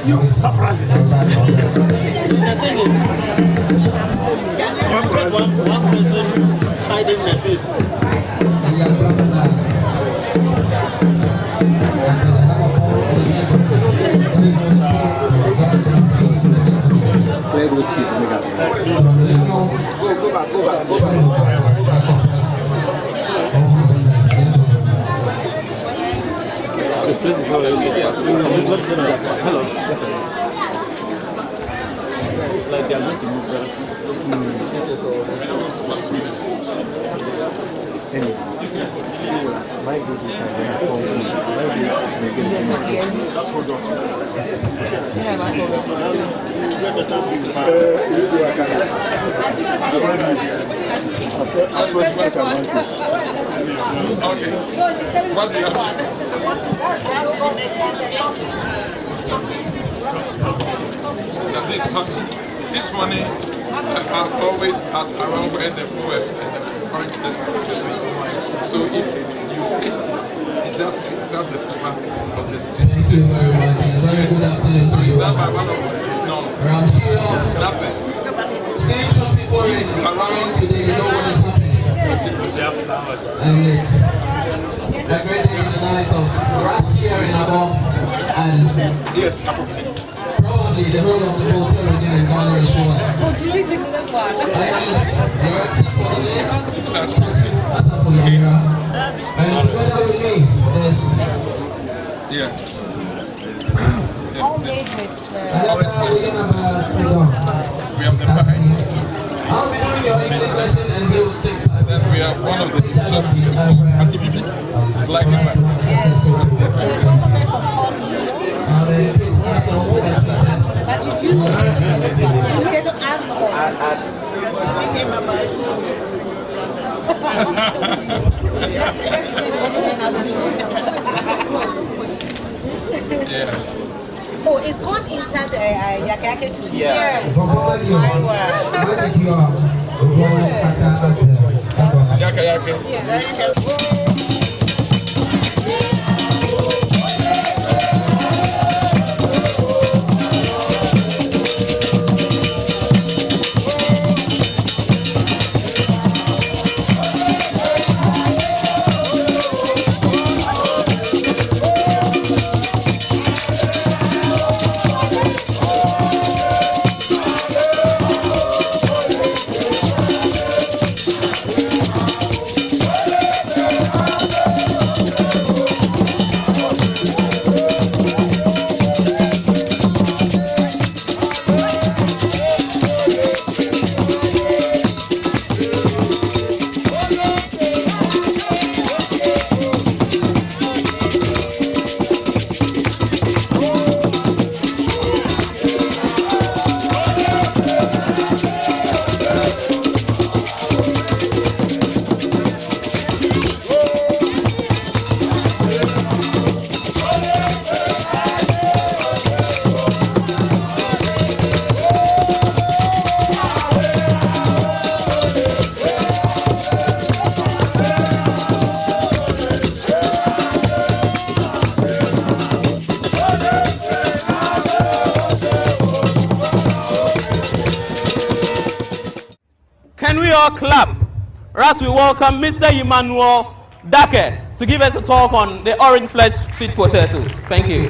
You are president. The thing is, Like they are not My babies are going to come. My babies This money are always at around where the OF and the current place potato is. So if you taste it, it just does the flavor of this. Thank you very much. Very good afternoon to you. No. Nothing. Seeing some people is around today, you know what is happening. And it's a great day in the lives of last year in Abor and yes, probably the whole of the hotel region in Ghana as well. You're except for the name, and together with me is all made with we have the pie. I'll be doing your English lesson and we will take part. Then we have one of the delicious foods like it. it's also made from corn but you use potato and corn. Yeah. Oh, it's corn inside the yakake too. Yeah. Yake. Can we all clap as we welcome Mr. Emmanuel Dake to give us a talk on the orange flesh sweet potato. Thank you.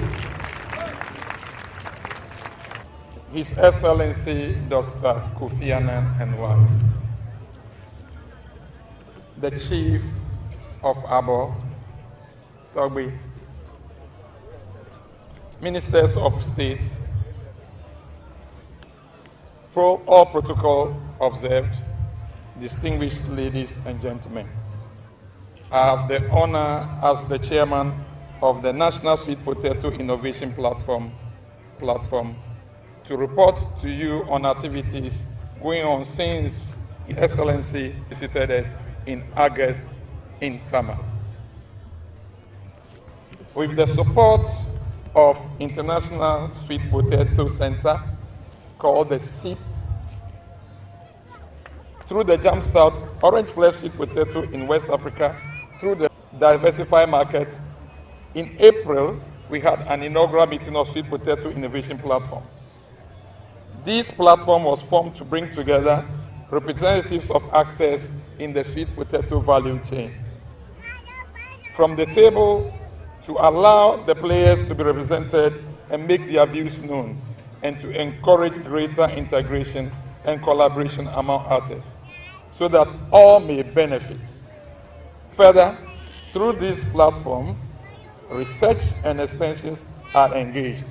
His Excellency Dr. Kofi Annan'S, the Chief of Abor, Togbe, Ministers of State, all protocol observed, distinguished ladies and gentlemen. I have the honor as the chairman of the National Sweet Potato Innovation Platform to report to you on activities going on since His Excellency visited us in August in Tama. With the support of International Sweet Potato Center, called the SIP, through the Jumpstart Orange Flesh Sweet Potato in West Africa, through the Diversified Markets, in April, we had an inaugural meeting of Sweet Potato Innovation Platform. This platform was formed to bring together representatives of actors in the sweet potato value chain. From the table, to allow the players to be represented and make their views known, and to encourage greater integration and collaboration among artists, so that all may benefit. Further, through this platform, research and extensions are engaged,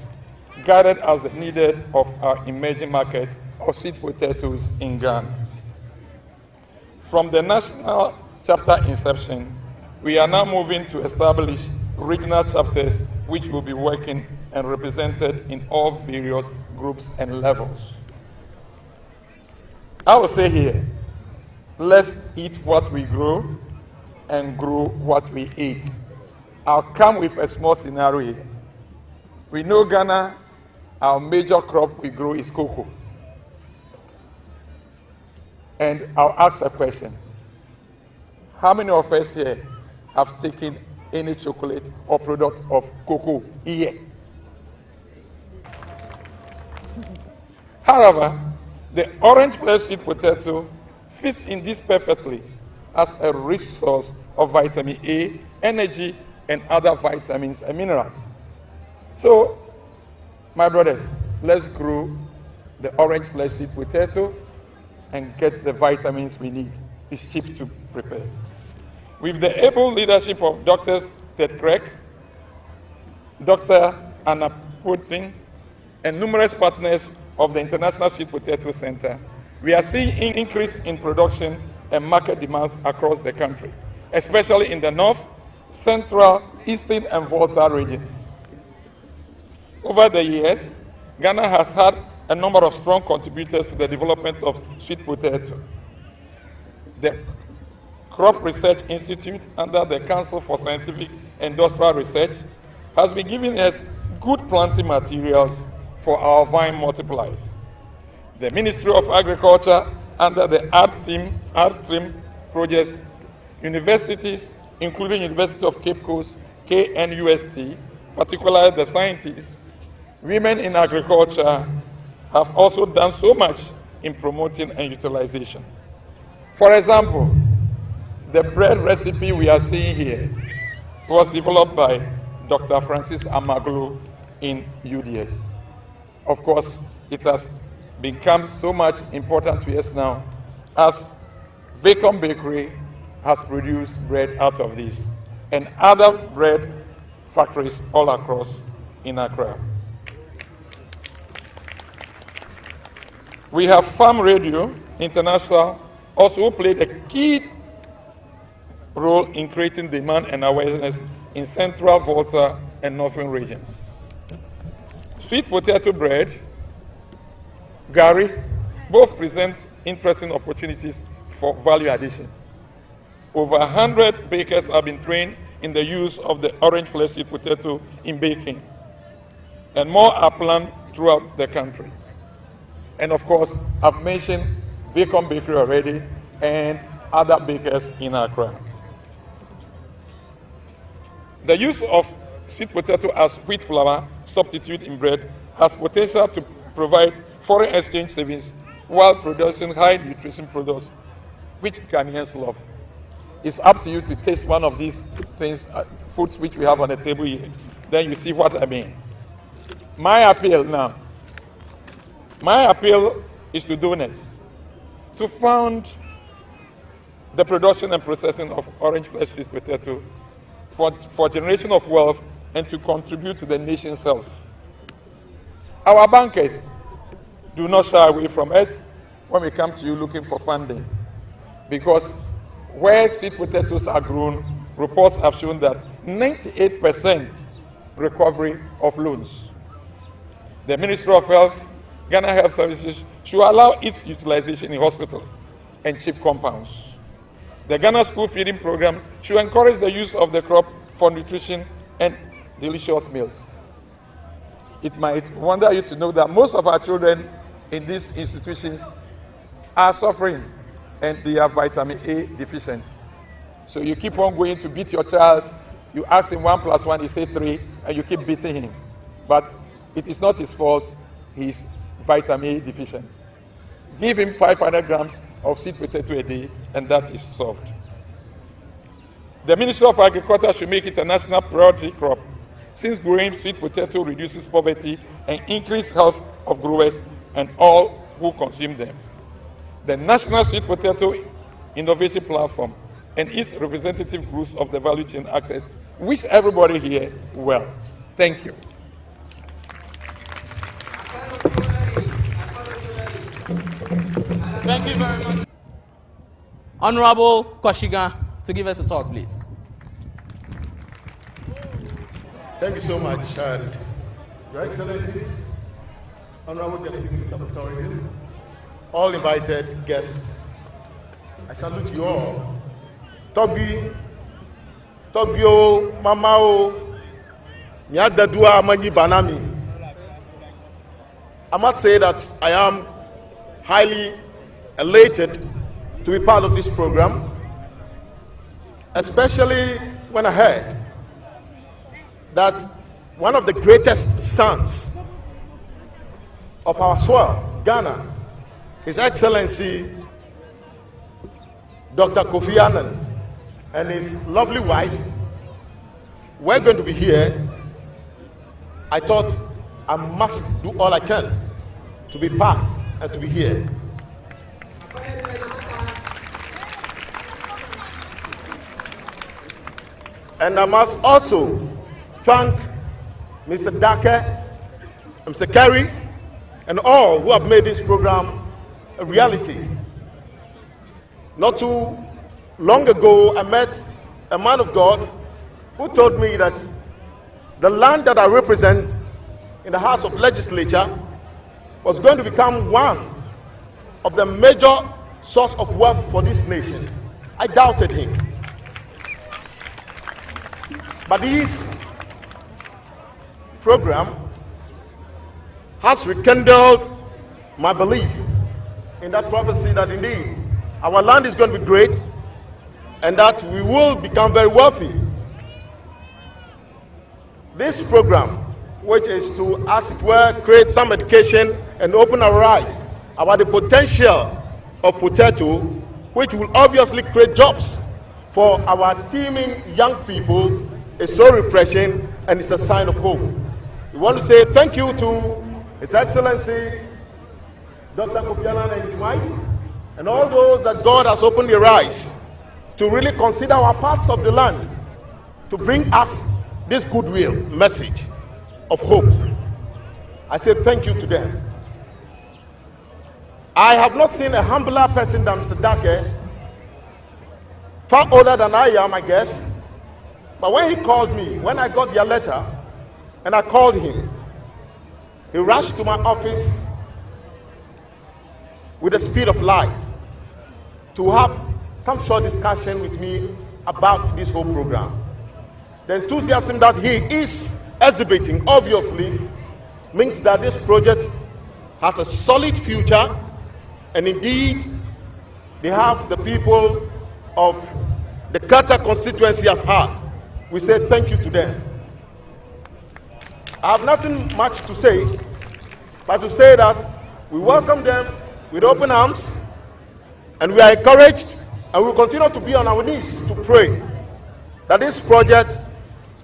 guided as the needed of our emerging market of sweet potatoes in Ghana. From the national chapter inception, we are now moving to establish regional chapters which will be working and represented in all various groups and levels. I will say here, let's eat what we grow and grow what we eat. I'll come with a small scenario here. We know Ghana, our major crop we grow is cocoa. And I'll ask a question. How many of us here have taken any chocolate or product of cocoa here? However, the orange flesh sweet potato fits in this perfectly as a rich source of vitamin A, energy, and other vitamins and minerals. So, my brothers, let's grow the orange flesh sweet potato and get the vitamins we need. It's cheap to prepare. With the able leadership of Dr. Ted Craig, Dr. Anna Putin, and numerous partners of the International Sweet Potato Center, we are seeing an increase in production and market demands across the country, especially in the North, Central, Eastern, and Volta regions. Over the years, Ghana has had a number of strong contributors to the development of sweet potato. The Crop Research Institute, under the Council for Scientific and Industrial Research, has been giving us good planting materials for our vine multipliers. The Ministry of Agriculture, under the ARTRIM projects, universities, including University of Cape Coast, KNUST, particularly the scientists, women in agriculture, have also done so much in promoting and utilization. For example, the bread recipe we are seeing here was developed by Dr. Francis Amaglu in UDS. Of course, it has become so much important to us now as Vacom Bakery has produced bread out of this and other bread factories all across in Accra. We have Farm Radio International also played a key role in creating demand and awareness in Central, Volta, and Northern regions. Sweet potato bread, Gary, both present interesting opportunities for value addition. Over 100 bakers have been trained in the use of the orange flesh sweet potato in baking, and more are planned throughout the country. And of course, I've mentioned Vacom Bakery already and other bakers in Accra. The use of sweet potato as wheat flour substitute in bread has potential to provide foreign exchange savings while producing high nutrition products, which Ghanaians love. It's up to you to taste one of these things, foods which we have on the table here. Then you see what I mean. My appeal is to donors to fund the production and processing of orange flesh sweet potato for generation of wealth and to contribute to the nation's health. Our bankers do not shy away from us when we come to you looking for funding, because where sweet potatoes are grown, reports have shown that 98% recovery of loans. The Ministry of Health, Ghana Health Services, should allow its utilization in hospitals and cheap compounds. The Ghana School Feeding Program should encourage the use of the crop for nutrition and delicious meals. It might wonder you to know that most of our children in these institutions are suffering and they are vitamin A deficient. So you keep on going to beat your child, you ask him 1 + 1, he say 3, and you keep beating him. But it is not his fault, he's vitamin A deficient. Give him 500 grams of sweet potato a day, and that is solved. The Ministry of Agriculture should make it a national priority crop, since growing sweet potato reduces poverty and increases health of growers and all who consume them. the National Sweet Potato Innovation Platform, and its representative groups of the value chain actors. Wish everybody here well. Thank you. Thank you very much. Honorable Koshiga, to give us a talk, please. Thank you so much, and Your Excellencies, Honorable Deputy Minister for Tourism, all invited guests, I salute you all. Togio, Mamao, Nyadadua Manyi Banami. I must say that I am highly elated to be part of this program, especially when I heard that one of the greatest sons of our soil, Ghana, His Excellency Dr. Kofi Annan and his lovely wife were going to be here. I thought I must do all I can to be part and to be here. And I must also thank Mr. Dake, Mr. Kerry, and all who have made this program a reality. Not too long ago, I met a man of God who told me that the land that I represent in the House of Legislature was going to become one of the major source of wealth for this nation. I doubted him. But this program has rekindled my belief in that prophecy that indeed our land is going to be great and that we will become very wealthy. This program, which is to, as it were, create some education and open our eyes about the potential of potato, which will obviously create jobs for our teeming young people, is so refreshing and it's a sign of hope. We want to say thank you to His Excellency Dr. Kofi Annan and his wife, and all those that God has opened their eyes to really consider our parts of the land to bring us this goodwill message of hope. I say thank you to them. I have not seen a humbler person than Mr. Dake, far older than I am, I guess. But when he called me, when I got your letter, and I called him, he rushed to my office with the speed of light to have some short discussion with me about this whole program. The enthusiasm that he is exhibiting obviously means that this project has a solid future, and indeed they have the people of the Kata constituency at heart. We say thank you to them. I have nothing much to say, but to say that we welcome them with open arms, and we are encouraged, and we will continue to be on our knees to pray that this project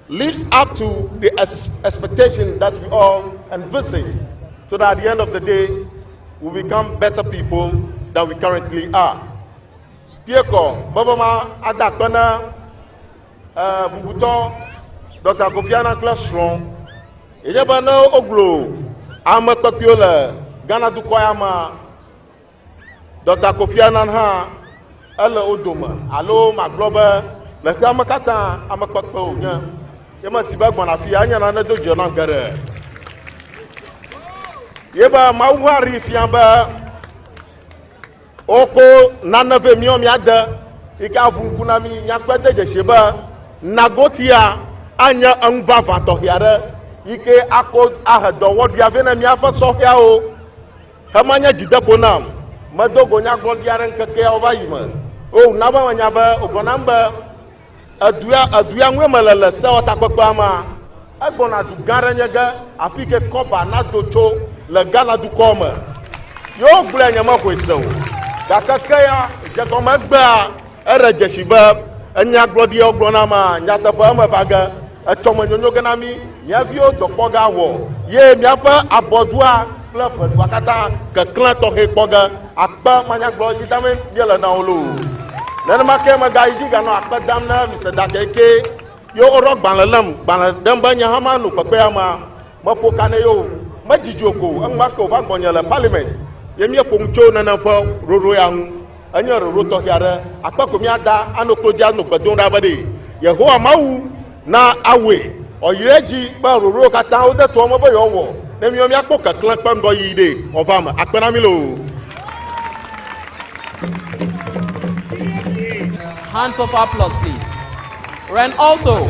lives up to the expectation that we all envisage, so that at the end of the day, we become better people than we currently are. Pieko, Babama, Adakwana, Bubuto, Dr. Kofi Annan classroom, Ejabano Oglo, Ama Papiola, Ghana Dukoyama, Dr. Kofi Annan ha, Ella Odoma, Alo Magloba, Lafama Kata, Amapapo, Yama Sibag Manafia, and do Jonah Gare. Yeba Mawari Fiamba Oko Nana Vemium Yada, Ikavu Kunami, Yakwete Sheba, Nagotia, Anya Angva Tohiara, Ike Ako Ahado, what you have in a Miafa Sohiao, Hamanya Jidaponam, Madogonya Godiaran Kake Ovaima, Oh Nava Nyaba, Ogonamba, Aduang Wemala, Sawa Takopama, Agona to Garanyaga, Afike Copa, Nato, La Gana du Coma. Yo Blanyama so. Dakakaya, Jakomagba, Era Jeshiba, and Yaglodio Gronama, Yatapama Vaga, a Tomonoganami, Yavio, Dopoga War. Ye, Miafa, Abodua, Club, Wakata, Kaklato Hepoga, akpa manyagbo jidame yele na olu nana make ma ga yiga no akpa dam na Mr. Dakeke yo oro gbanlem gbanlem banya hama no pepe ama mapo kane yo majijoko anma ko va gbonyele parliament yemi pongcho na fo roro yang anya roro to yare akpa ko mi ada anokloja no gbedon rabade Yehowa mawu na awe oyireji ba roro kata o de to omo bo yo wo na mi akpo kaklan pam do yide ofam akpena mi lo. Hands of applause, please. And also,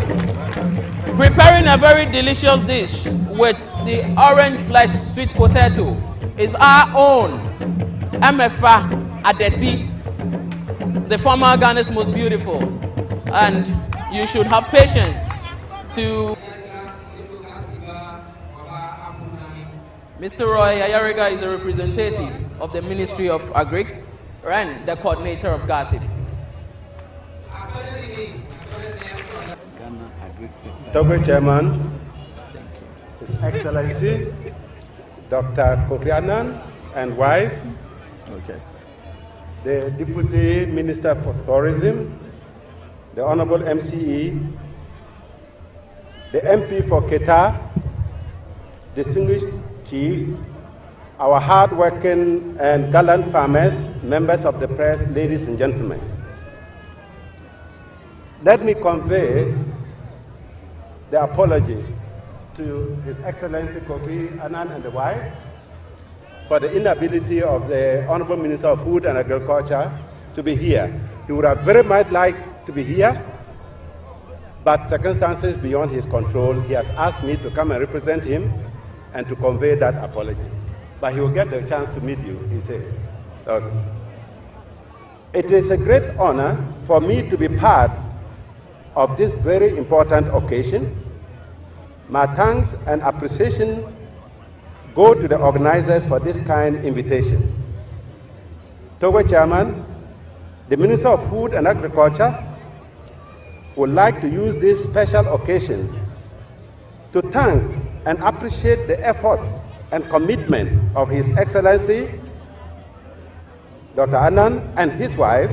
preparing a very delicious dish with the orange flesh sweet potato is our own MFA Adeti, the former Ghana's most beautiful. And you should have patience to... Mr. Roy Ayariga is a representative of the Ministry of Agric and the coordinator of GASIP. Dr. Chairman, His Excellency, Dr. Kofi Annan and wife, the Deputy Minister for Tourism, the Honorable MCE, the MP for Qatar, distinguished chiefs, our hard-working and gallant farmers, members of the press, ladies and gentlemen. Let me convey the apology to His Excellency Kofi Annan and the wife for the inability of the Honorable Minister of Food and Agriculture to be here. He would have very much liked to be here, but circumstances beyond his control, he has asked me to come and represent him and to convey that apology. But he will get the chance to meet you, he says. Okay. It is a great honor for me to be part of this very important occasion. My thanks and appreciation go to the organizers for this kind invitation. Togo Chairman, the Minister of Food and Agriculture would like to use this special occasion to thank and appreciate the efforts and commitment of His Excellency Dr. Annan and his wife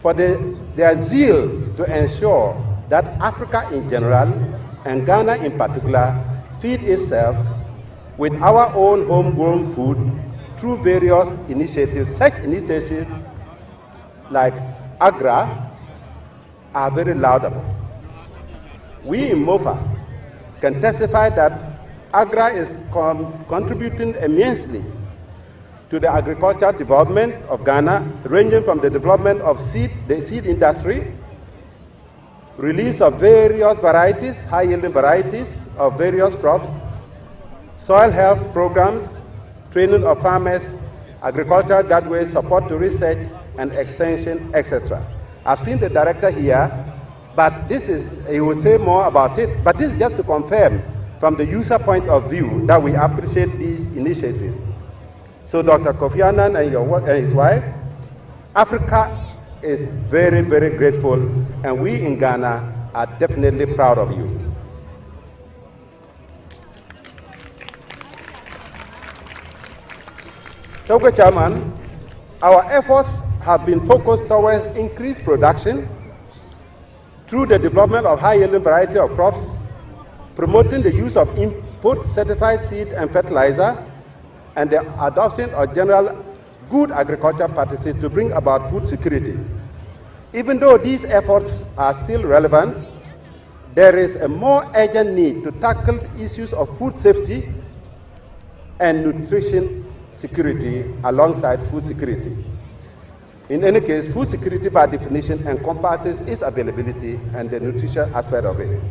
for their zeal to ensure that Africa in general and Ghana in particular feed itself with our own homegrown food through various initiatives. Such initiatives like AGRA are very laudable. We in MOFA can testify that AGRA is contributing immensely to the agricultural development of Ghana, ranging from the development of the seed industry, release of various varieties, high-yielding varieties of various crops, soil health programs, training of farmers, agricultural gateways, support to research and extension, etc. I've seen the director here, but this is, he will say more about it, but this is just to confirm from the user point of view that we appreciate these initiatives. So Dr. Kofi Annan and his wife, Africa is very, very grateful, and we in Ghana are definitely proud of you. Dr. Chairman, our efforts have been focused towards increased production through the development of high-yielding variety of crops, promoting the use of input certified seed and fertilizer, and the adoption of general good agricultural practices to bring about food security. Even though these efforts are still relevant, there is a more urgent need to tackle issues of food safety and nutrition security alongside food security. In any case, food security by definition encompasses its availability and the nutrition aspect of it.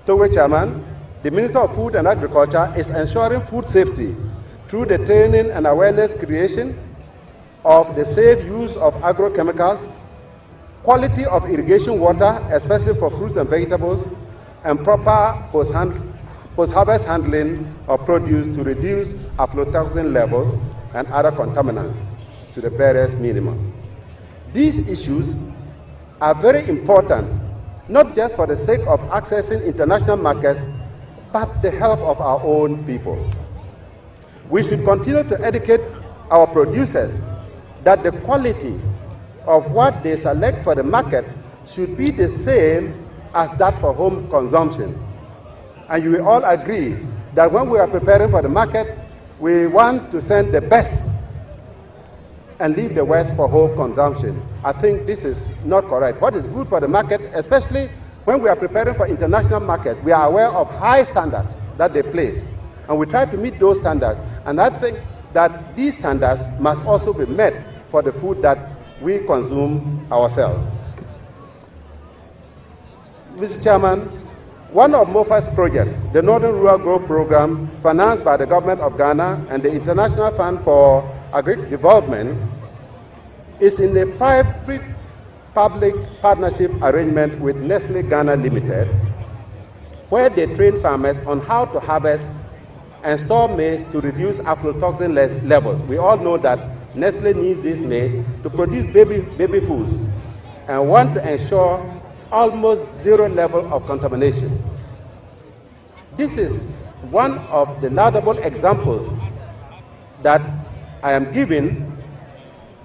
Togo Chairman, the Minister of Food and Agriculture is ensuring food safety through the training and awareness creation of the safe use of agrochemicals, quality of irrigation water, especially for fruits and vegetables, and proper post-harvest handling of produce to reduce aflatoxin levels and other contaminants to the barest minimum. These issues are very important, not just for the sake of accessing international markets, but the help of our own people. We should continue to educate our producers that the quality of what they select for the market should be the same as that for home consumption. And you will all agree that when we are preparing for the market, we want to send the best and leave the worst for home consumption. I think this is not correct. What is good for the market, especially when we are preparing for international markets, we are aware of high standards that they place, and we try to meet those standards. And I think that these standards must also be met for the food that we consume ourselves. Mr. Chairman, one of MOFA's projects, the Northern Rural Growth Program, financed by the government of Ghana and the International Fund for Agricultural Development, is in a private-public partnership arrangement with Nestle Ghana Limited, where they train farmers on how to harvest and store maize to reduce aflatoxin levels. We all know that Nestle needs this maize to produce baby foods and want to ensure almost zero level of contamination. This is one of the laudable examples that I am giving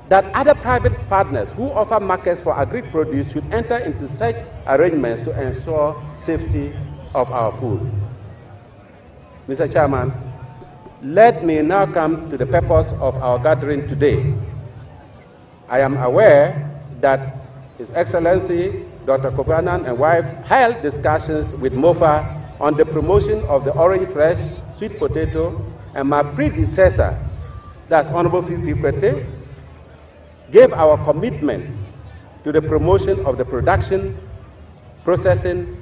that other private partners who offer markets for agri-produce should enter into such arrangements to ensure safety of our food. Mr. Chairman, let me now come to the purpose of our gathering today. I am aware that His Excellency Dr. Kofi Annan and wife held discussions with MOFA on the promotion of the orange fresh sweet potato, and my predecessor, that's Honorable Fifi Kwete, gave our commitment to the promotion of the production, processing,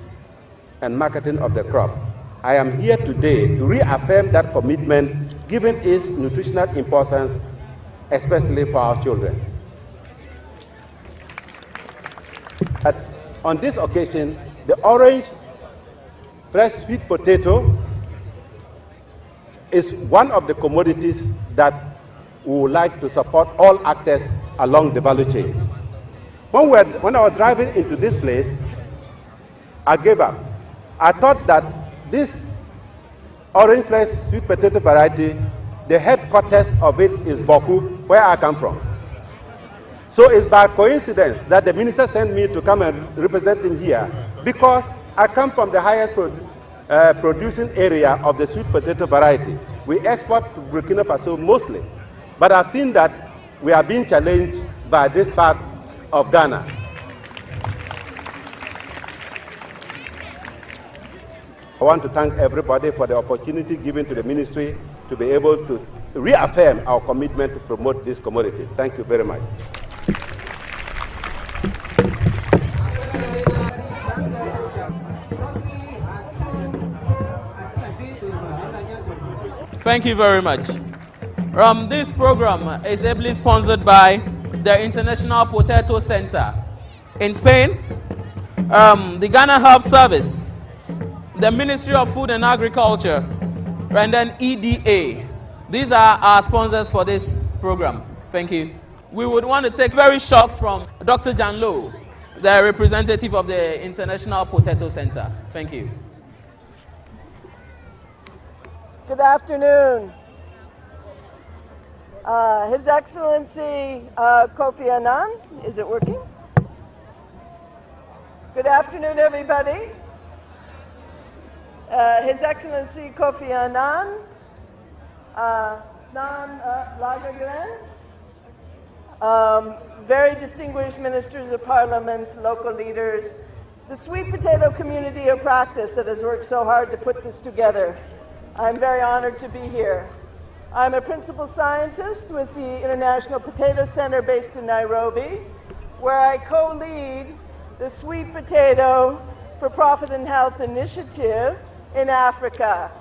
and marketing of the crop. I am here today to reaffirm that commitment, given its nutritional importance, especially for our children. On this occasion, the orange fresh sweet potato is one of the commodities that we would like to support all actors along the value chain. When I was driving into this place, I gave up. I thought that this orange fresh sweet potato variety, the headquarters of it is Boku, where I come from. So it's by coincidence that the minister sent me to come and represent him here, because I come from the highest producing area of the sweet potato variety. We export to Burkina Faso mostly, but I've seen that we are being challenged by this part of Ghana. I want to thank everybody for the opportunity given to the ministry to be able to reaffirm our commitment to promote this commodity. Thank you very much. Thank you very much. This program is ably sponsored by the International Potato Center in Spain, the Ghana Health Service, the Ministry of Food and Agriculture, and then EDA. These are our sponsors for this program. Thank you. We would want to take very short from Dr. Jan Low, the representative of the International Potato Center. Thank you. Good afternoon. His Excellency Kofi Annan, is it working? Good afternoon, everybody. His Excellency Kofi Annan, very distinguished ministers of parliament, local leaders, the sweet potato community of practice that has worked so hard to put this together. I'm very honored to be here. I'm a principal scientist with the International Potato Center based in Nairobi, where I co-lead the Sweet Potato for Profit and Health initiative in Africa.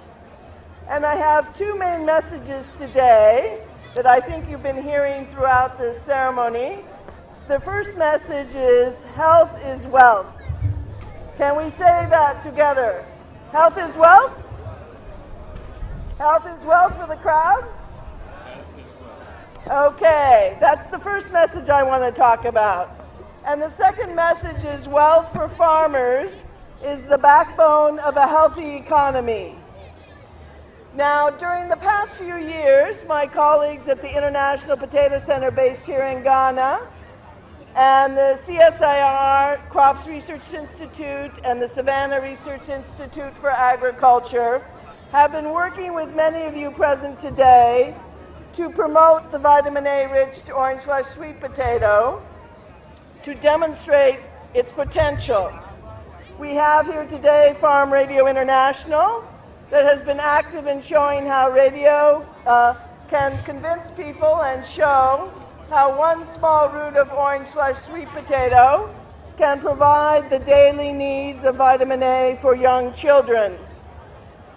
And I have two main messages today that I think you've been hearing throughout this ceremony. The first message is health is wealth. Can we say that together? Health is wealth? Health is wealth for the crowd? Okay, that's the first message I want to talk about. And the second message is wealth for farmers is the backbone of a healthy economy. Now, during the past few years, my colleagues at the International Potato Center based here in Ghana and the CSIR Crops Research Institute and the Savannah Research Institute for Agriculture have been working with many of you present today to promote the vitamin A-rich orange flesh sweet potato to demonstrate its potential. We have here today Farm Radio International that has been active in showing how radio can convince people and show how one small root of orange flesh sweet potato can provide the daily needs of vitamin A for young children.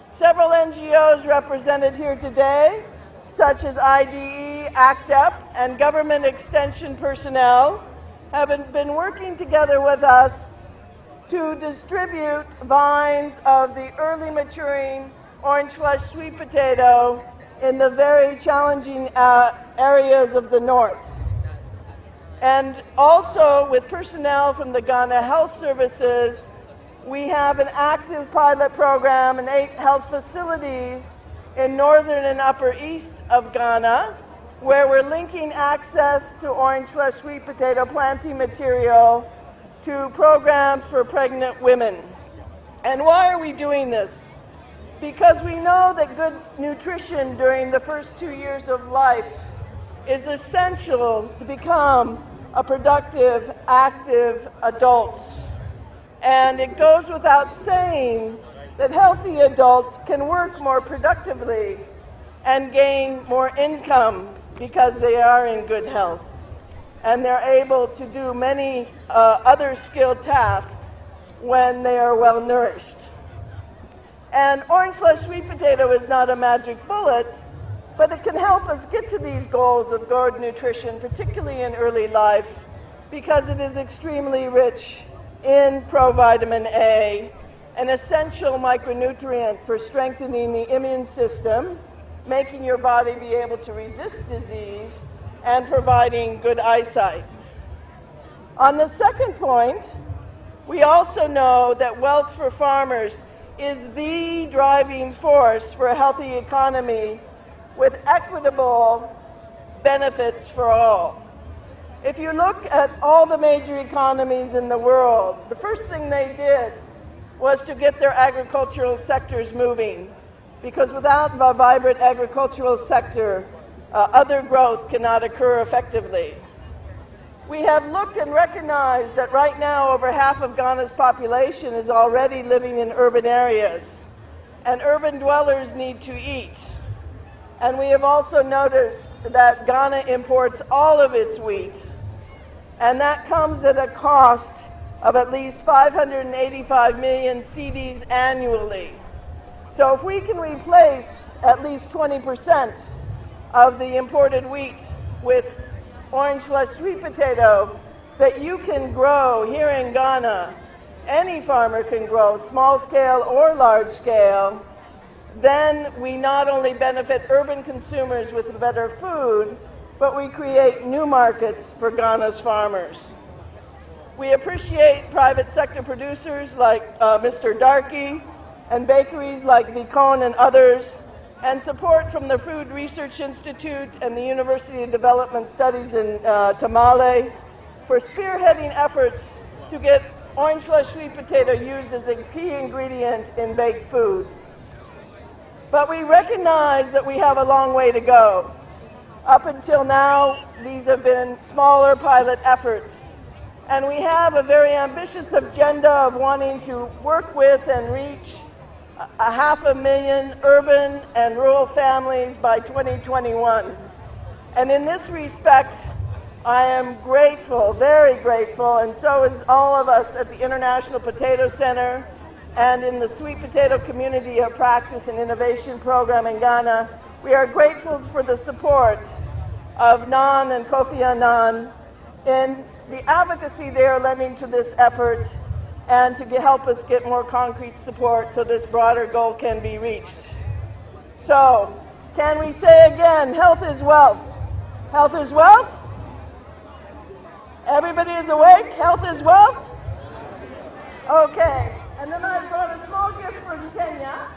Several NGOs represented here today, such as IDE, ACTEP, and government extension personnel, have been working together with us to distribute vines of the early maturing orange flesh sweet potato in the very challenging areas of the north. And also with personnel from the Ghana Health Services, we have an active pilot program in 8 health facilities in northern and upper east of Ghana, where we're linking access to orange flesh sweet potato planting material to programs for pregnant women. And why are we doing this? Because we know that good nutrition during the first 2 years of life is essential to become a productive, active adult. And it goes without saying that healthy adults can work more productively and gain more income because they are in good health. And they're able to do many other skilled tasks when they are well nourished. And orange flesh sweet potato is not a magic bullet, but it can help us get to these goals of good nutrition, particularly in early life, because it is extremely rich in provitamin A, an essential micronutrient for strengthening the immune system, making your body be able to resist disease, and providing good eyesight. On the second point, we also know that wealth for farmers is the driving force for a healthy economy with equitable benefits for all. If you look at all the major economies in the world, the first thing they did was to get their agricultural sectors moving, because without a vibrant agricultural sector, other growth cannot occur effectively. We have looked and recognized that right now over half of Ghana's population is already living in urban areas, and urban dwellers need to eat. And we have also noticed that Ghana imports all of its wheat, and that comes at a cost of at least 585 million cedis annually. So if we can replace at least 20% of the imported wheat with orange flesh sweet potato that you can grow here in Ghana, any farmer can grow, small scale or large scale, then we not only benefit urban consumers with better food, but we create new markets for Ghana's farmers. We appreciate private sector producers like Mr. Darky and bakeries like Vicon and others, and support from the Food Research Institute and the University of Development Studies in Tamale for spearheading efforts to get orange flesh sweet potato used as a key ingredient in baked foods. But we recognize that we have a long way to go. Up until now, these have been smaller pilot efforts. And we have a very ambitious agenda of wanting to work with and reach 500,000 urban and rural families by 2021. And in this respect, I am grateful, very grateful, and so is all of us at the International Potato Center and in the Sweet Potato Community of Practice and Innovation Program in Ghana. We are grateful for the support of Nan and Kofi Annan in the advocacy they are lending to this effort and to help us get more concrete support so this broader goal can be reached. So, can we say again, health is wealth? Health is wealth? Everybody is awake? Health is wealth? Okay, and then I brought a small gift from Kenya.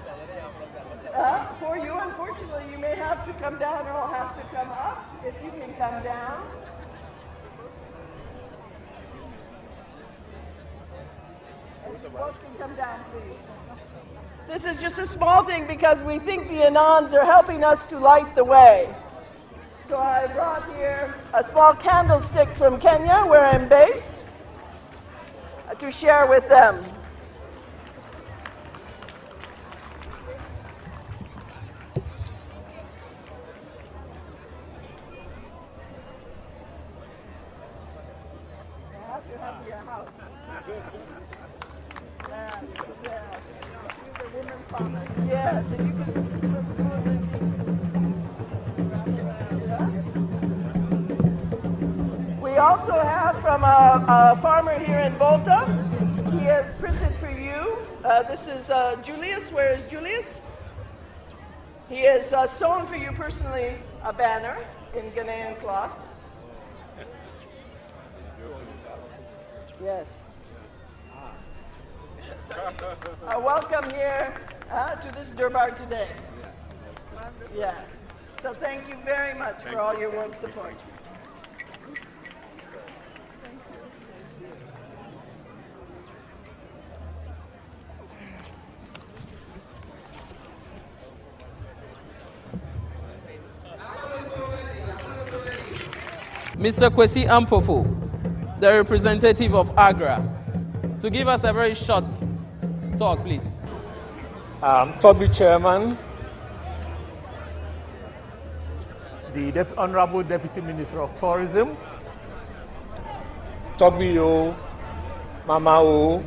for you. Unfortunately, you may have to come down or I'll have to come up. If you can come down. If you both can come down, please. This is just a small thing because we think the Annan'S are helping us to light the way. So I brought here a small candlestick from Kenya, where I'm based, to share with them. Yes, and you can. We also have from a farmer here in Volta. He has printed for you. This is Julius. Where is Julius? He has sewn for you personally a banner in Ghanaian cloth. Yes. Welcome here to this Durbar today. Yes. So thank you very much for all your work support. Mr. Kwesi Ampofo, the representative of Agra, to give us a very short talk, please. Toby Chairman, the Honorable Deputy Minister of Tourism, Toby O, Mama O,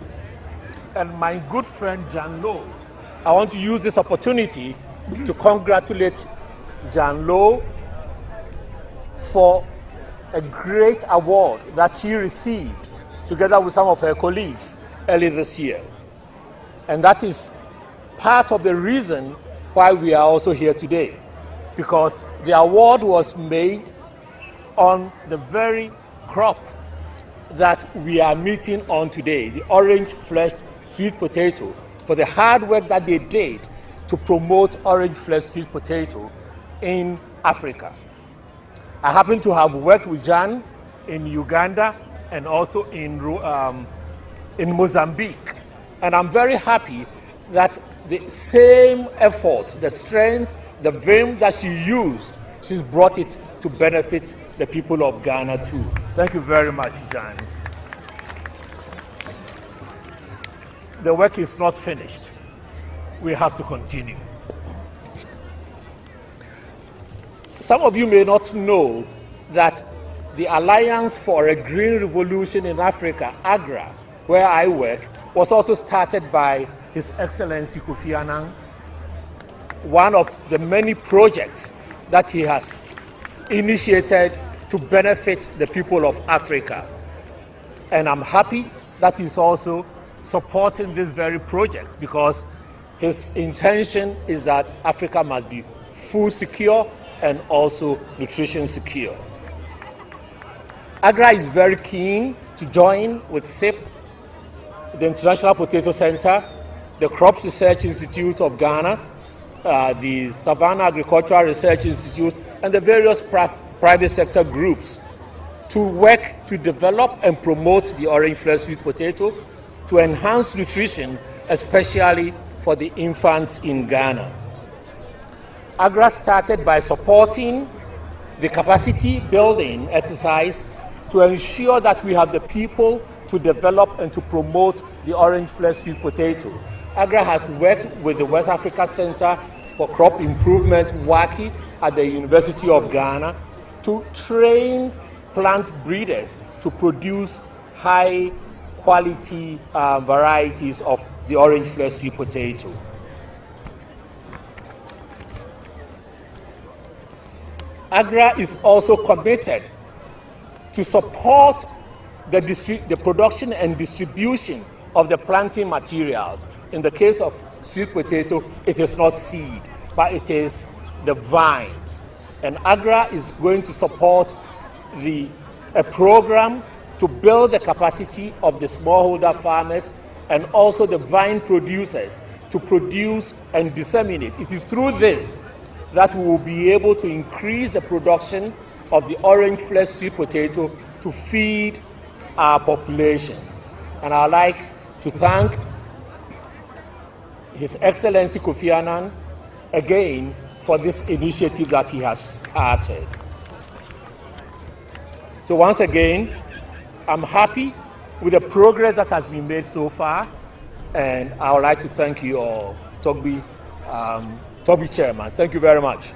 and my good friend Jan Lo. I want to use this opportunity to congratulate Jan Lo for a great award that she received together with some of her colleagues early this year. And that is part of the reason why we are also here today, because the award was made on the very crop that we are meeting on today, the orange-fleshed sweet potato, for the hard work that they did to promote orange-fleshed sweet potato in Africa. I happen to have worked with Jan in Uganda and also in Mozambique. And I'm very happy that the same effort, the strength, the vim that she used, she's brought it to benefit the people of Ghana too. Thank you very much, Jan. The work is not finished. We have to continue. Some of you may not know that the Alliance for a Green Revolution in Africa, AGRA, where I work, was also started by His Excellency Kofi Annan, one of the many projects that he has initiated to benefit the people of Africa. And I'm happy that he's also supporting this very project, because his intention is that Africa must be food secure and also nutrition secure. AGRA is very keen to join with SIP, the International Potato Center, the Crops Research Institute of Ghana, the Savannah Agricultural Research Institute, and the various private sector groups to work to develop and promote the orange-fleshed sweet potato to enhance nutrition, especially for the infants in Ghana. AGRA started by supporting the capacity building exercise to ensure that we have the people to develop and to promote the orange-fleshed sweet potato. AGRA has worked with the West Africa Center for Crop Improvement, WACI, at the University of Ghana to train plant breeders to produce high-quality varieties of the orange-fleshed sweet potato. AGRA is also committed to support the production and distribution of the planting materials. In the case of sweet potato, it is not seed, but it is the vines. And AGRA is going to support a program to build the capacity of the smallholder farmers and also the vine producers to produce and disseminate. It is through this that we will be able to increase the production of the orange flesh sweet potato to feed our populations. And I'd like to thank His Excellency Kofi Annan again for this initiative that he has started. So once again, I'm happy with the progress that has been made so far, and I would like to thank you all, Togbi Chairman. Thank you very much.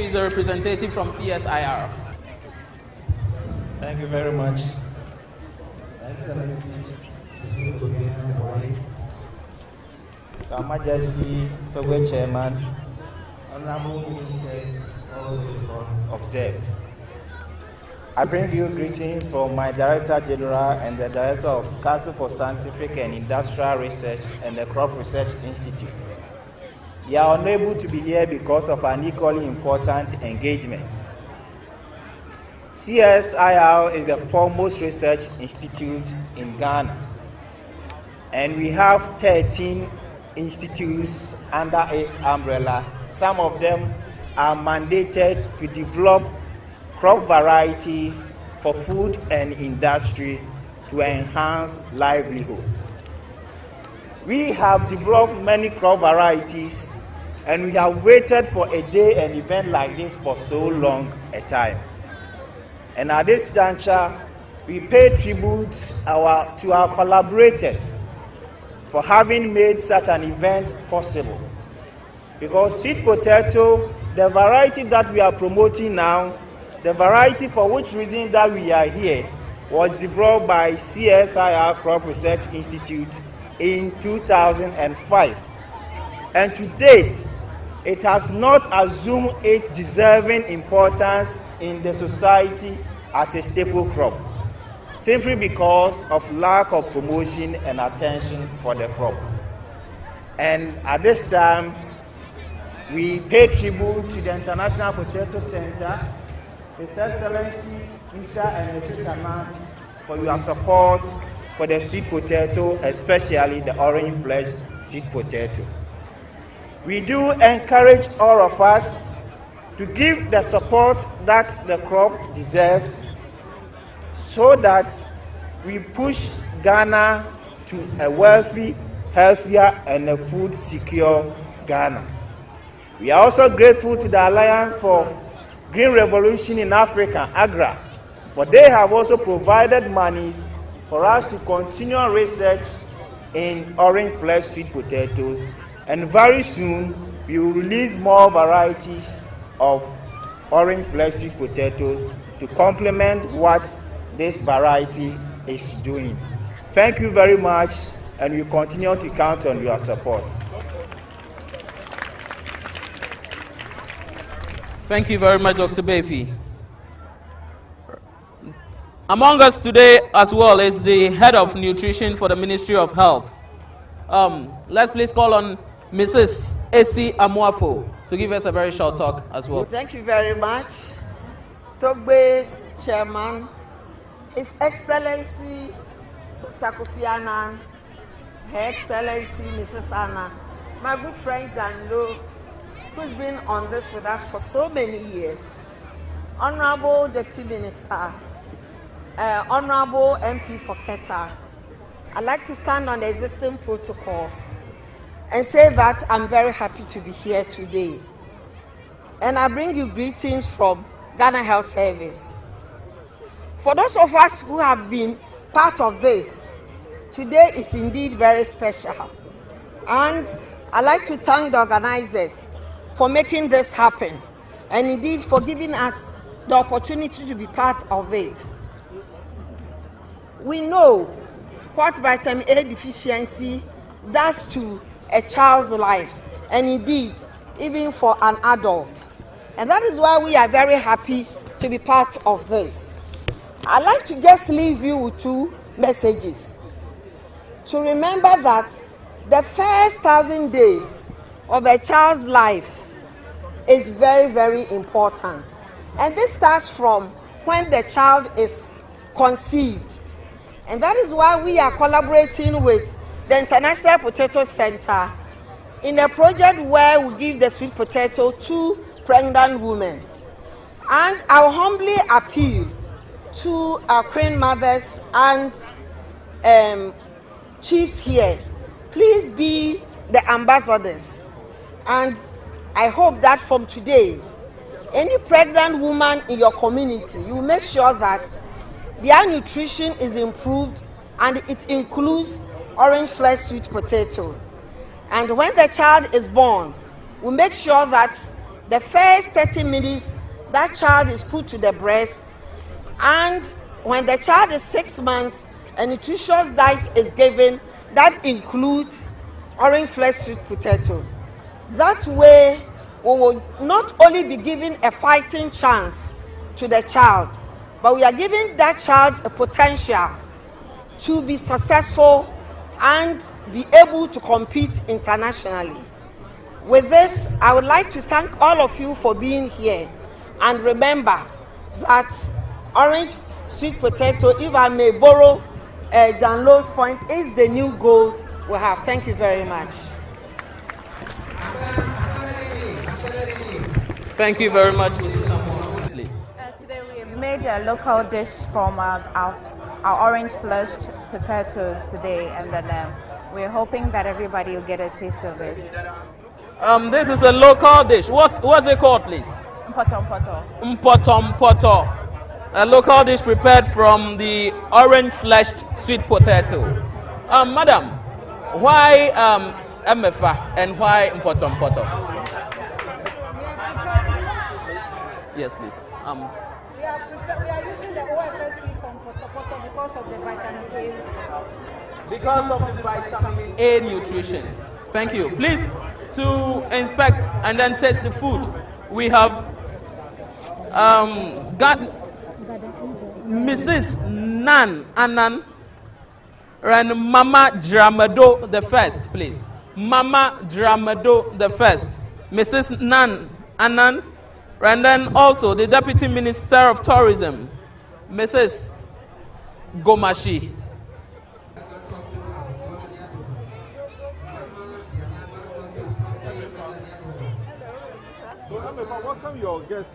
Kofi is a representative from CSIR. Thank you very much. Excellency, Her Majesty, Togbe Chairman, Honorable Ministers, all protocols observed. I bring you greetings from my Director General and the Director of Council for Scientific and Industrial Research and the Crop Research Institute. We are unable to be here because of an equally important engagement. CSIR is the foremost research institute in Ghana, and we have 13 institutes under its umbrella. Some of them are mandated to develop crop varieties for food and industry to enhance livelihoods. We have developed many crop varieties, and we have waited for a day and event like this for so long a time. And at this juncture, we pay tribute to our collaborators for having made such an event possible. Because sweet potato, the variety that we are promoting now, the variety for which reason that we are here, was developed by CSIR Crop Research Institute in 2005. And to date, it has not assumed its deserving importance in the society as a staple crop, simply because of lack of promotion and attention for the crop. And at this time, we pay tribute to the International Potato Center, His Excellency Mr. and Mrs. Annan, for your support for the sweet potato, especially the orange flesh sweet potato. We do encourage all of us to give the support that the crop deserves, so that we push Ghana to a wealthy, healthier, and a food secure Ghana. We are also grateful to the Alliance for Green Revolution in Africa, AGRA, for they have also provided monies for us to continue research in orange flesh sweet potatoes, and very soon we will release more varieties of orange flesh sweet potatoes to complement what this variety is doing. Thank you very much, and we continue to count on your support. Thank you very much, Dr. Befi. Among us today as well is the head of nutrition for the Ministry of Health. Let's please call on Mrs. Esi Amuafo to give us a very short talk as well. Thank you very much, Togbe Chairman, His Excellency Dr. Kofi Annan, Her Excellency Mrs. Anna, my good friend Janlo, who's been on this with us for so many years, Honorable Deputy Minister, Honorable MP for Keta. I'd like to stand on the existing protocol and say that I'm very happy to be here today. And I bring you greetings from Ghana Health Service. For those of us who have been part of this, today is indeed very special. And I'd like to thank the organizers for making this happen, and indeed for giving us the opportunity to be part of it. We know what vitamin A deficiency does to a child's life, and indeed even for an adult. And that is why we are very happy to be part of this. I'd like to just leave you with two messages. To remember that the first 1,000 days of a child's life is very, very important. And this starts from when the child is conceived. And that is why we are collaborating with the International Potato Center in a project where we give the sweet potato to pregnant women. And I will humbly appeal to our queen mothers and chiefs here, please be the ambassadors. And I hope that from today, any pregnant woman in your community, you make sure that their nutrition is improved, and it includes orange flesh sweet potato. And when the child is born, we make sure that the first 30 minutes that child is put to the breast, and when the child is 6 months, a nutritious diet is given that includes orange flesh sweet potato. That way, we will not only be giving a fighting chance to the child, but we are giving that child a potential to be successful and be able to compete internationally. With this, I would like to thank all of you for being here. And remember that orange sweet potato, if I may borrow John Lowe's point, is the new gold we have. Thank you very much. Thank you very much, Mrs. Samuel. Please. Today we made a local dish from our orange fleshed potatoes today, and then we're hoping that everybody will get a taste of it. This is a local dish. What's it called, please? Mpoto mpoto. Mpoto mpoto. A local dish prepared from the orange fleshed sweet potato. Madam, why MFA and why mpoto mpoto? Yes, please. We are using the OFSP from Poto because of the vitamin A. Because of the vitamin A nutrition. Thank you. Please, to inspect and then taste the food, we have got Mrs. Annan'S and Mama Dramado the first, please. Mama Dramado the first. Mrs. Annan'S. And then also the Deputy Minister of Tourism, Mrs. Gomashi. Welcome your guest.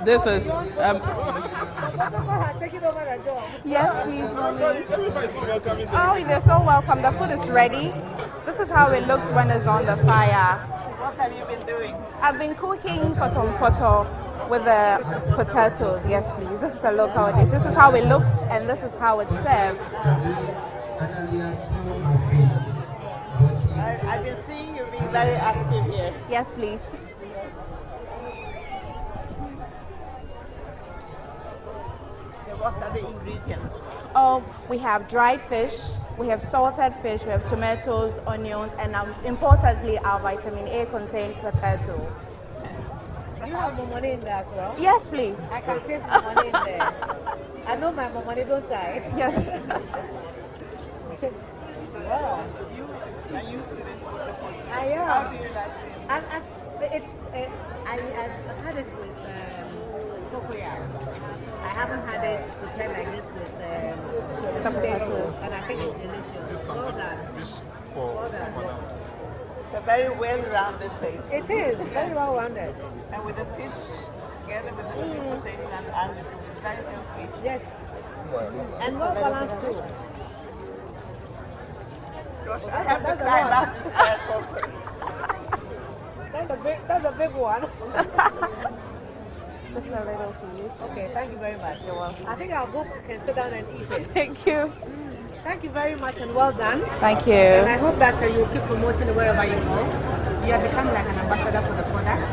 This is Yes, please, mommy. Oh, they're so welcome. The food is ready. This is how it looks when it's on the fire. What have you been doing? I've been cooking poto with the potatoes. Yes, please. This is a local dish. This is how it looks, and this is how it's served. I've been seeing you being very active here. Yes, please. So what are the ingredients? Oh, we have dried fish, we have salted fish, we have tomatoes, onions, and importantly, our vitamin A contained potato. Do you have more money in there as well? Yes, please. I can taste my money in there. I know my money, don't I? Yes. Wow. You are used to this. I am. How do you like it? I've had it with cocoyam. I haven't had it prepared like this with potatoes, and I think it's delicious. Well done. Well done. It's a very well-rounded taste. It is very well rounded. And with the fish together with the sweet potato and it's very healthy. Yes. And well balanced too. Gosh, I have to try that this first also. That's a big one. Just a little for you. Okay, thank you very much. You're welcome. I think I'll go back and sit down and eat it. Thank you. Thank you very much and well done. Thank you. And I hope that you'll keep promoting it wherever you go. You have become like an ambassador for the product,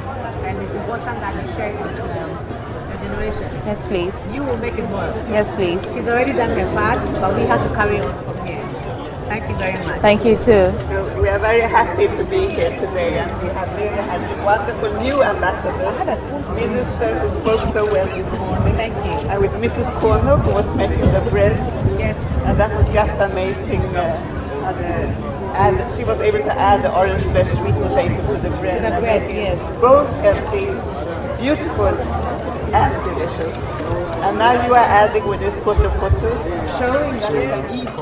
and it's important that you share it with the generation. Yes, please. You will make it work. Yes, please. She's already done her part, but we have to carry on from here. Thank you very much. Thank you too. So we are very happy to be here today, and we have really had wonderful new ambassadors. Minister who spoke so well this morning. Thank you. And with Mrs. Corno who was making the bread. Yes. And that was just amazing and she was able to add the orange flesh sweet potato to the bread. To the bread, yes. Both healthy, beautiful, and delicious. And now you are adding with this poto, showing that you can eat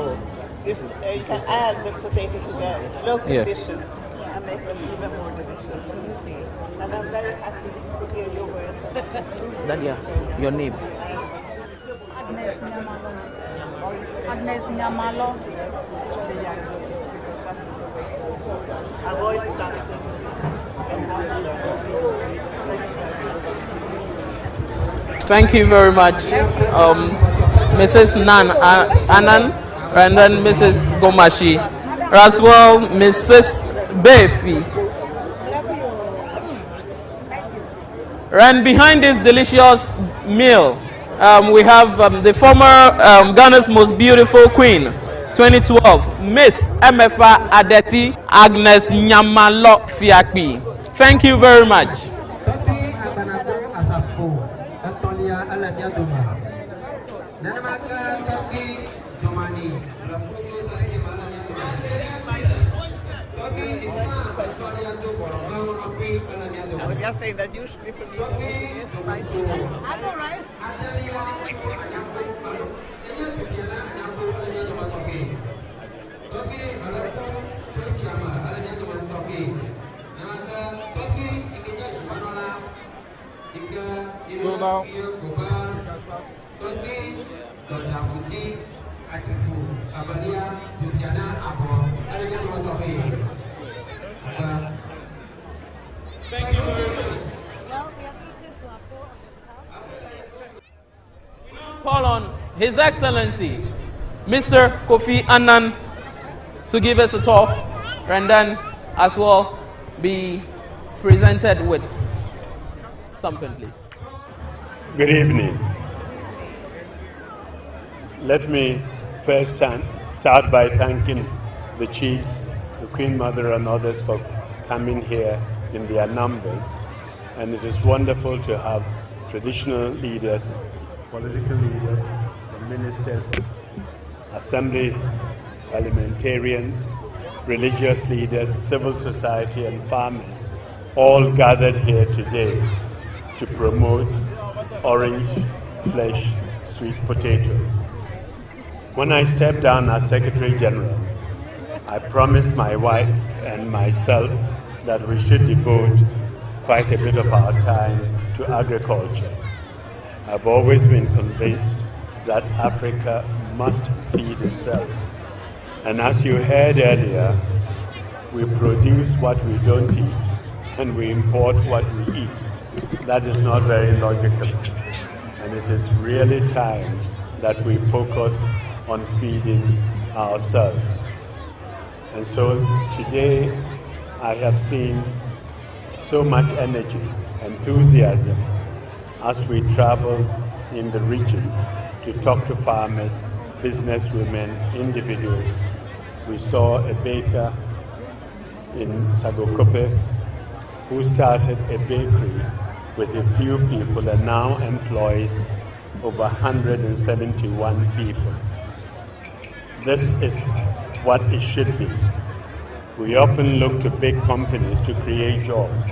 this. You can add the potato to the local dishes and make them even more delicious. And I'm very happy to hear your words. Nadia, your name. Agnes Nyamalo. Avoid starting. Thank you very much, Mrs. Annan, and then Mrs. Gomashi, as well Mrs. Befi. And behind this delicious meal, we have the former Ghana's most beautiful queen, 2012, Miss MFA Adeti Agnes Nyamalo Fiakpi. Thank you very much. I was just saying that usually for me, it's spicy. I'm all right. So now, Thank you very much. Call on His Excellency, Mr. Kofi Annan, to give us a talk, and then as well be presented with something, please. Good evening. Let me first start by thanking the chiefs, the Queen Mother and others for coming here in their numbers. And it is wonderful to have traditional leaders, political leaders, ministers, assembly parliamentarians, religious leaders, civil society and farmers all gathered here today to promote orange flesh sweet potato. When I stepped down as Secretary General, I promised my wife and myself that we should devote quite a bit of our time to agriculture. I've always been convinced that Africa must feed itself. And as you heard earlier, we produce what we don't eat and we import what we eat. That is not very logical. And it is really time that we focus on feeding ourselves. And so today I have seen so much energy, enthusiasm as we travel in the region to talk to farmers, businesswomen, individuals. We saw a baker in Sagokope who started a bakery with a few people and now employs over 171 people. This is what it should be. We often look to big companies to create jobs,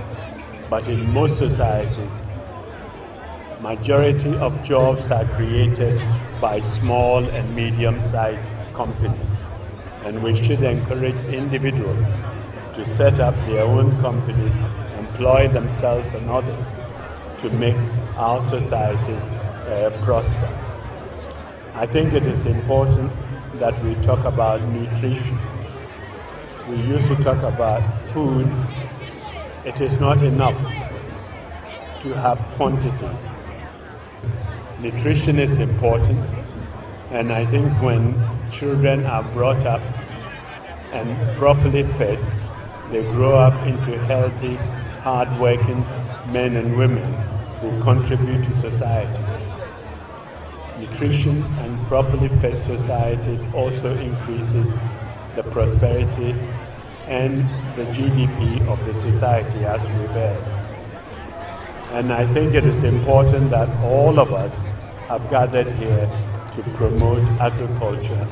but in most societies, majority of jobs are created by small and medium-sized companies. And we should encourage individuals to set up their own companies, employ themselves and others to make our societies prosper. I think it is important that we talk about nutrition. We used to talk about food. It is not enough to have quantity. Nutrition is important, and I think when children are brought up and properly fed, they grow up into healthy, hard-working men and women who contribute to society. Nutrition and properly fed societies also increases the prosperity and the GDP of the society, as we've heard. And I think it is important that all of us have gathered here to promote agriculture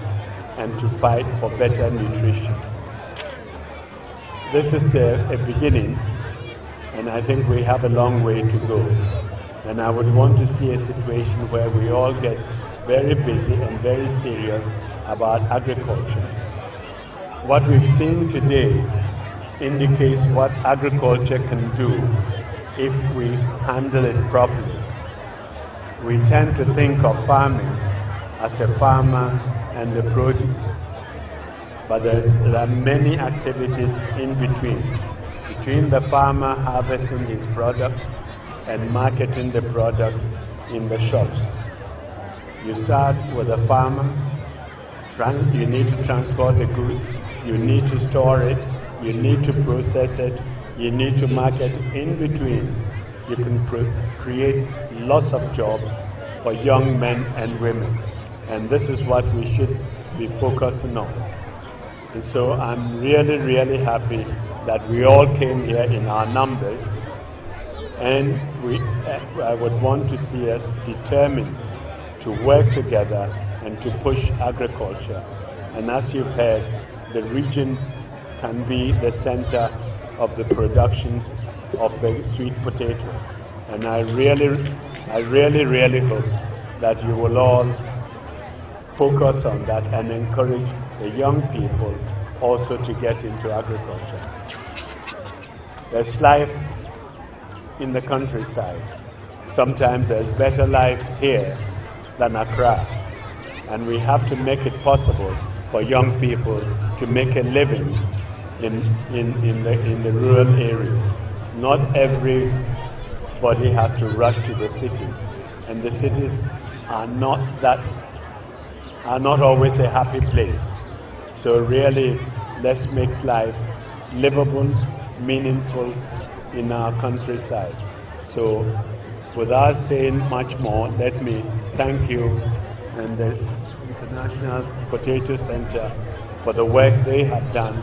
and to fight for better nutrition. This is a beginning, and I think we have a long way to go. And I would want to see a situation where we all get very busy and very serious about agriculture. What we've seen today indicates what agriculture can do if we handle it properly. We tend to think of farming as a farmer and the produce, but there are many activities in between the farmer harvesting his product and marketing the product in the shops. You start with a farmer, you need to transport the goods, you need to store it, you need to process it, you need to market. In between, you can create lots of jobs for young men and women. And this is what we should be focusing on. And so I'm really, really happy that we all came here in our numbers. And I would want to see us determined to work together and to push agriculture. And as you've heard, the region can be the center of the production of the sweet potato. And I really, really hope that you will all focus on that and encourage the young people also to get into agriculture. There's life in the countryside. Sometimes there's better life here than Accra. And we have to make it possible for young people to make a living in the rural areas. Not everybody has to rush to the cities. And the cities are not always a happy place. So really, let's make life livable, meaningful in our countryside. So without saying much more, let me thank you and the International Potato Center for the work they have done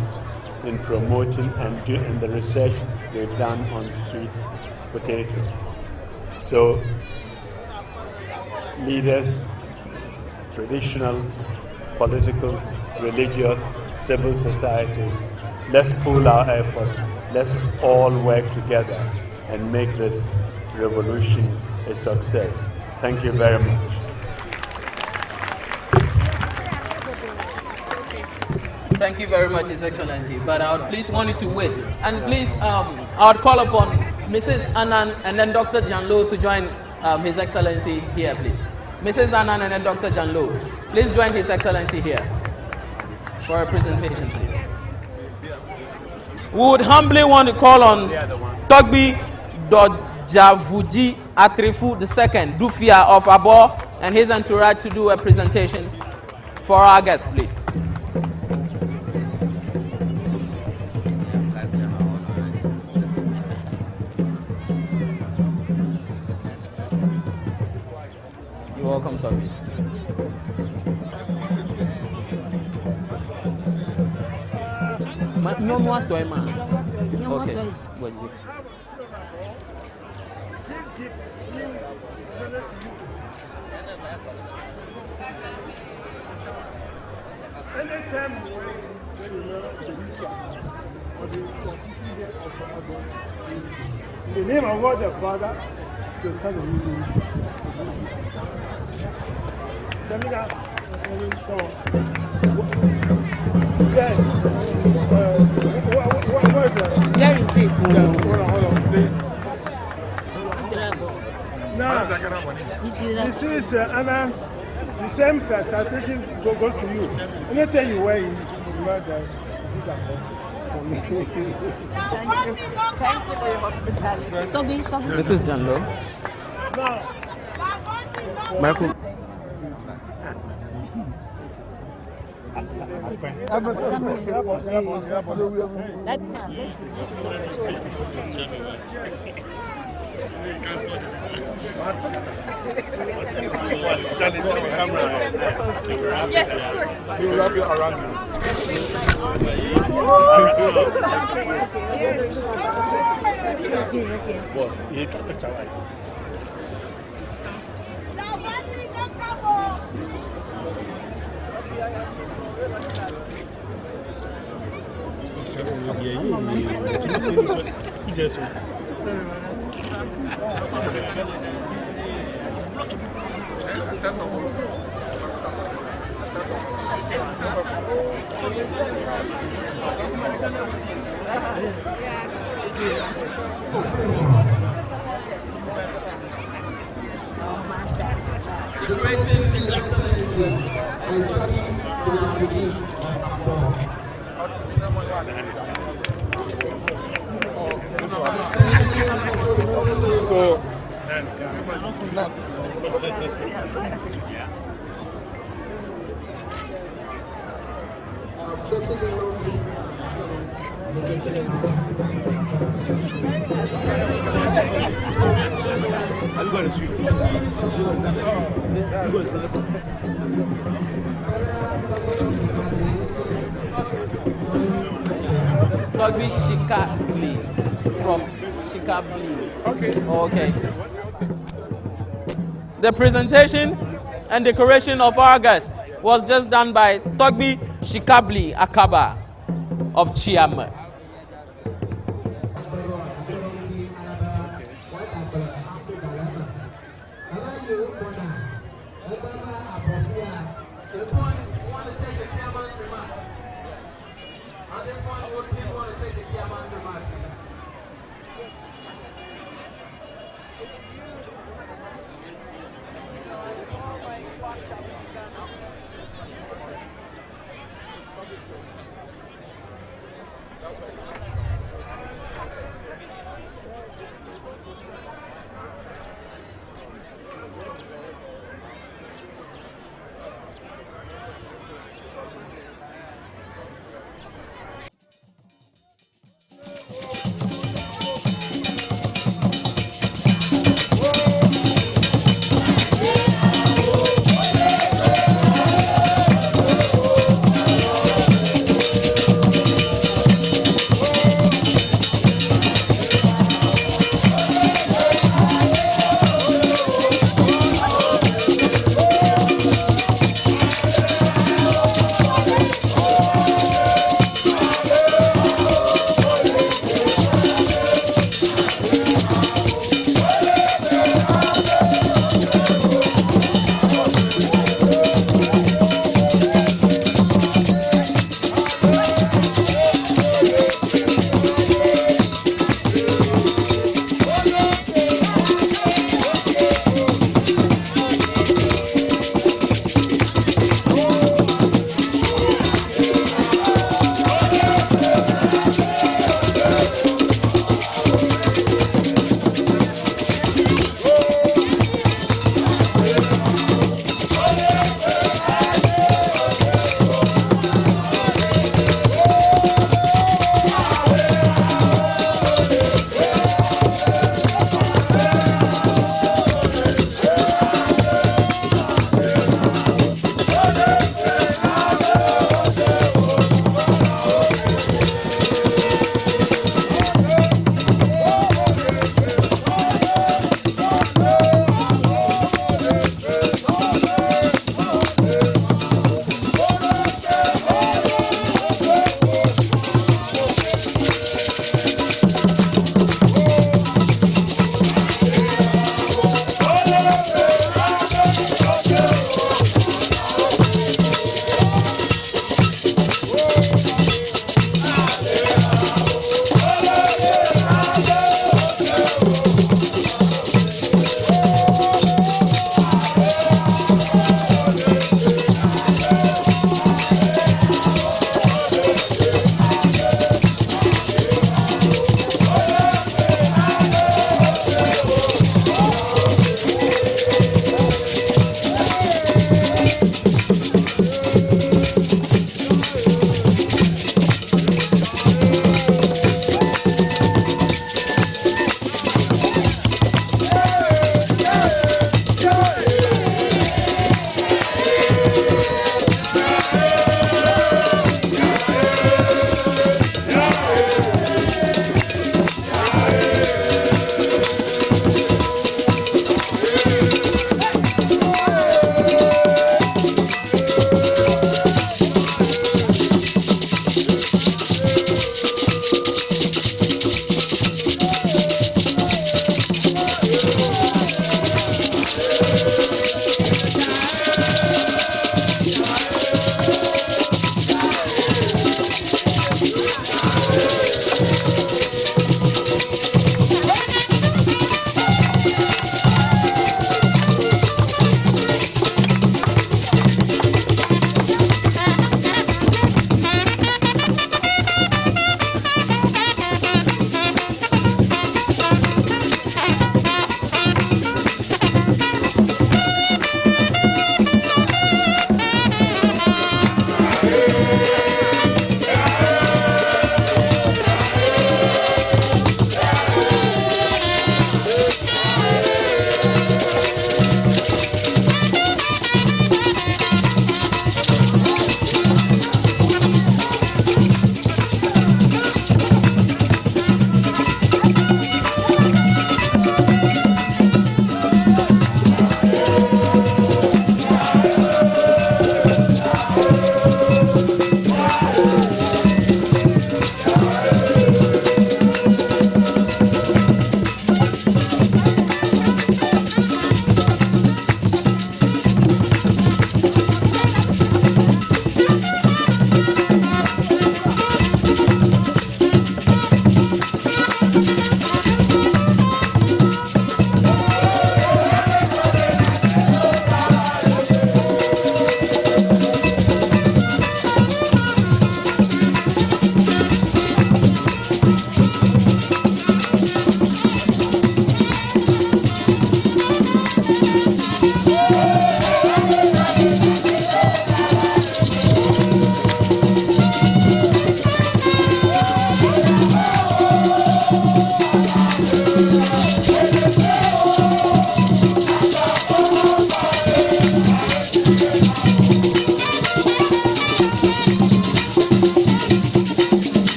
in promoting and the research they've done on sweet potato. So leaders, traditional, political, religious, civil society, let's pool our efforts. Let's all work together and make this revolution a success. Thank you very much. Thank you very much, His Excellency. But I would please want you to wait. And please, I would call upon Mrs. Annan and then Dr. Janlo to join His Excellency here, please. Mrs. Annan and then Dr. Janlo, please join His Excellency here for a presentation, please. We would humbly want to call on Togbi Dojavuji Atrefu II, Dufia of Abor, and his entourage to do a presentation for our guests, please. You're welcome, Togbi. No more toy, man. Okay. Anytime in the name of God the Father, the Son, and the Holy Yes. What is that? Where is it? Hold on, please. Now, this is Anna. The same citation goes to you. Anytime you wear it, Thank you for your hospitality. Mrs. Janlo. Michael. Yes, of course. You wrap it around you. Boss, you need to picture Decorating His Excellency and studying the refugee of Abor. So, Kofi Shikabli from Shikabli. Okay. The presentation and decoration of our guest was just done by Togbi Shikabli Akaba of Chiam.